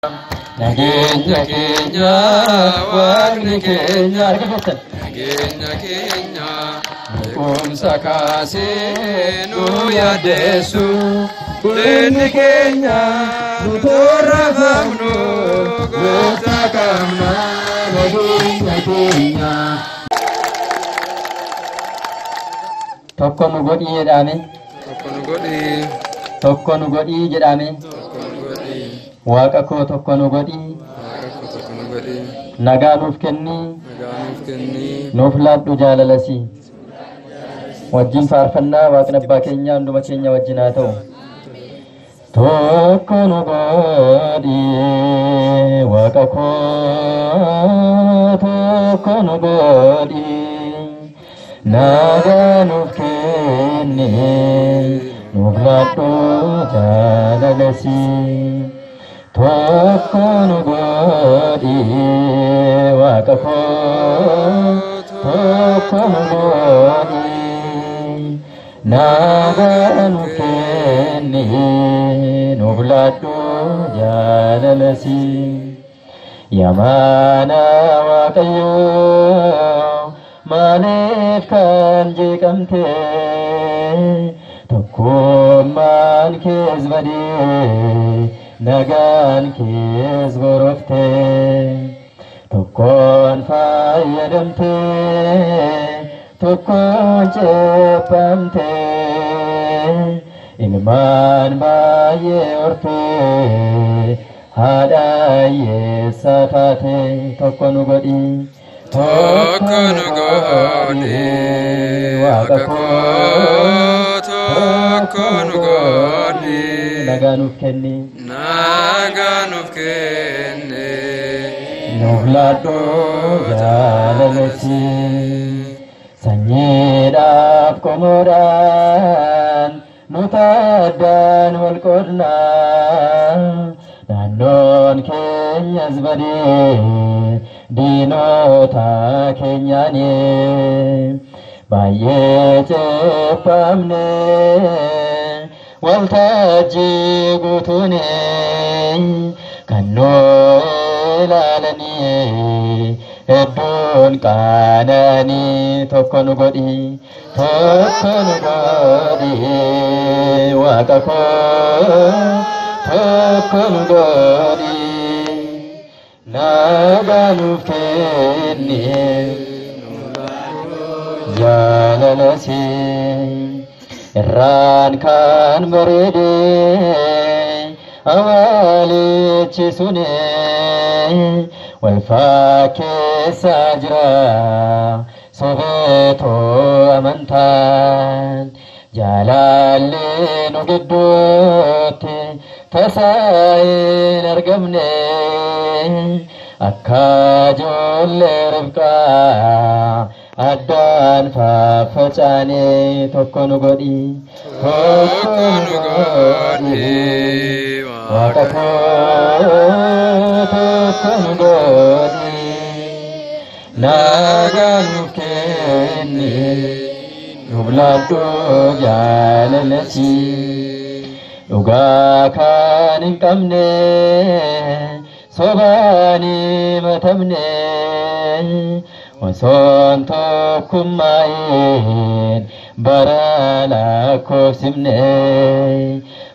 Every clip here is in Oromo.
Nageenya keenya waaqni keenya Nageenya keenya beekumsa kaasee nu yaadeessu buleenni keenya nu torrafamnu goota qabna nageenya keenya. Tokko nu godhii jedhame tokko nu godhii jedhame waaqa koo tokko nu godhii nagaa nuuf kenni nuuf laadhu jaalalasi wajjin faarfannaa waaqni abbaa keenya hunduma keenya wajjin haa ta'u. Tokko nu godhii waaqa koo tokko nu godhii nagaa nuuf kenni nuuf laadhu jaalalasi. Tokko nu godhii waaqa koo tokko nu godhii nagaa nuuf kenni nuuf laadhu jaalalasi. Yaa mana Waaqayyoo maaliif kan jeeqamte tokkummaan kees badee nagaan kees gorofte tokkoon fayyadamte tokkoon ceephamte ilmaan baay'ee horte haadha hiyyeessaa taate tokko nu godhii waaqa koo tokko nu godhii nagaa nuuf kenni nuuf laadhu jaalalasi. Sanyiidhaaf qomoodhaan nuti addaan wal qoodna naannoon keenyas badee diinota keenyaani baay'ee ceephamne waltajjii guutuuni kan nuu ilaalanii hedduun qaananii tokko nu godhii waaqa koo tokko nu godhii nagaa nuuf kenni jaalalasi. Irraan kan bareede awwaalichi suni wal fakkeessaa jira sobeetoo amantaan jaalalli nu gidduutti tasaa hin argamne akka ijoollee Ribqaa addaan faffacaane tokko nu godhii waaqa koo tokko nu godhii nagaa nuuf kenni nuuf laadhu jaalalasi. Dhugaa kan hin qabne sobaan himatamne osoon tokkummaa'een bara lakkoofsifne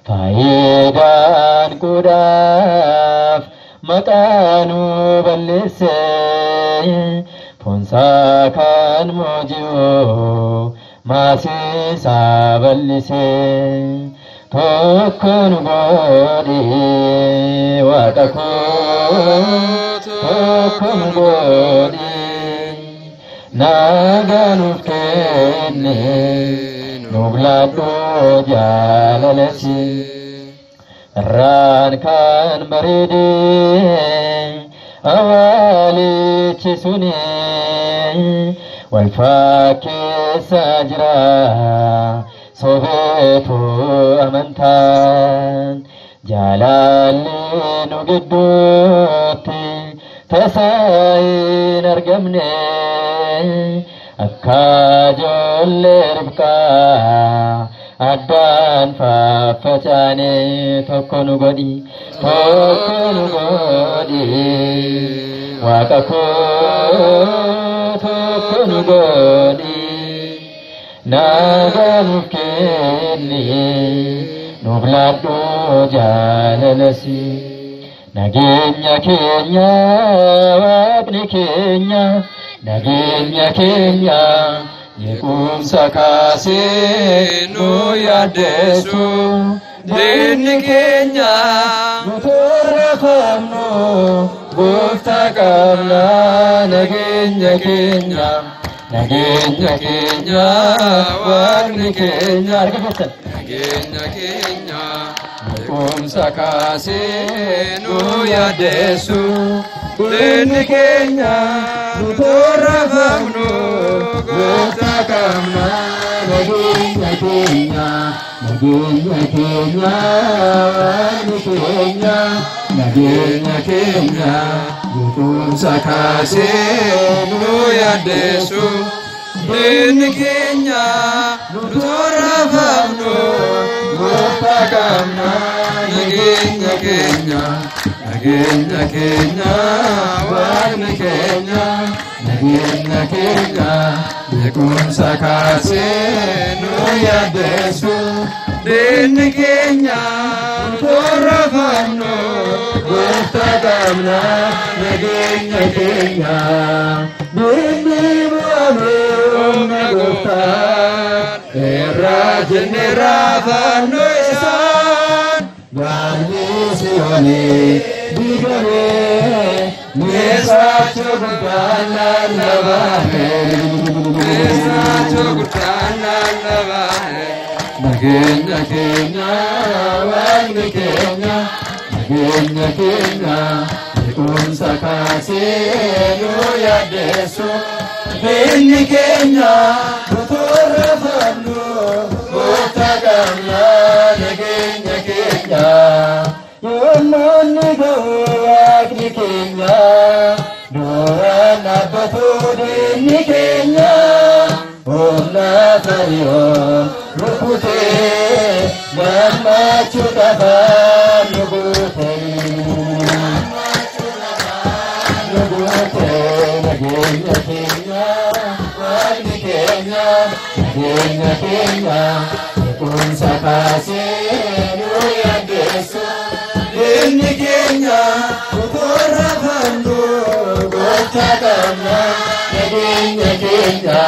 faayidaan quudhaaf maqaa nu balleesse foonsaa kan mooji'u maasiisaa bal'ise tokko nu godhii waaqa koo tokko nu godhii nagaa nuuf kenni nuuf laadhu jaalalasi. Irraan kan bareede awwaalichi suni wal fakkeessaa jira sobeetoo amantaan jaalalli nu gidduutti tasaa hin argamne akka ijoollee Ribqaa addaan faffacane tokko nu godhi waaqa koo tokko nu godhi nagaa nuuf kenni nuuf laadhu jaalalasi nageenya keenya waaqni keenya nageenya keenya yeekumsa kaasee nu yaaddeessu diinni keenya nu torrafamnu gooftaa qabna nageenya keenya waaqni keenya nageenya keenya yeekumsa kaasee nu yaaddeessu diinni keenya nu torrafamnu gooftaa qabna nageenya keenya waaqni keenya nageenya keenya yeekumsa kaasee nu yaaddeessu diinni keenya nu torrafamnu gooftaa qabna nageenya keenya waaqni keenya nageenya keenya yeekumsa kaasee nu yaaddeessu diinni keenya nu torrafamnu gooftaa qabna nageenya keenya diinni bu'ame humna gooftaa irraa jenne raafannu isaan gaanni si'ooni digame meesaacho guddaan lallabame nageenya keenya waaqni keenya nageenya keenya yeekumsa kaasee nu yaaddeessu diinni keenya nu torrafamnu gooftaa qabna nageenya keenya yoommoonni ga'u waaqni keenya duraan dhaabbatu diinni keenya humna ta'eeoo rukutee gammachuu qafaan nu guute nageenya keenya waaqni keenya nageenya keenya yeekumsa kaasee nu yaaddeessu diinni keenya nu torrafamnu gooftaa qabna nageenya keenya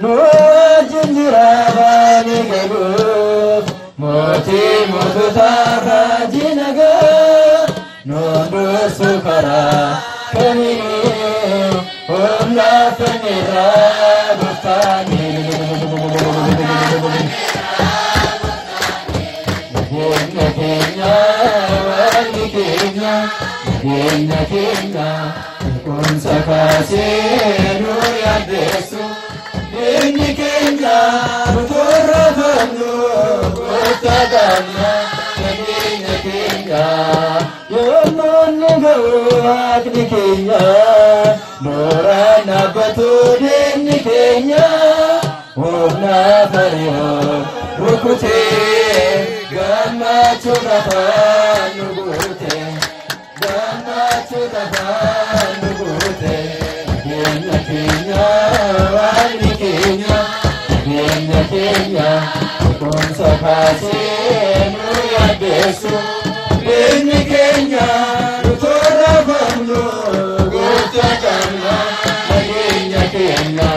nu wajjin jira baanii galuuf mootii moototaa raajii nagaa nu dursu karaa kamiinuu humna fannirraa gooftaanii nageenya keenya waaqni keenya nageenya keenya yeekumsa kaasee nu yaaddeessu diinni keenya nu torrafamnu gooftaa qabna nageenya keenya yoommoonni ga'u waaqni keenya duraan dhaabbatu diinni keenya humna ta'eeoo rukutee gammachuu qafaan nu guute nageenya keenya waaqni keenya nageenya keenya yeekumsa kaasee nu yaaddeessu diinni keenya nu torrafamnu gooftaa qabna nageenya keenya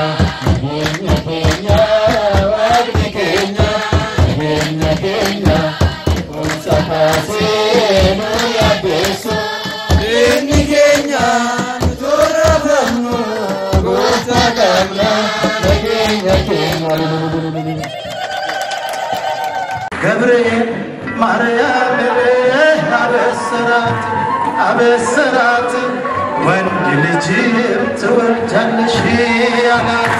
waaqni keenya nageenya keenya yeekumsa kaasee nu yaaddeessu diinni keenya nu torrafamnu gooftaa qabna nageenya keenya ገብርኤል ማርያም አበሰራት ወንድ ልጅ ትወልጃለሽ አላት።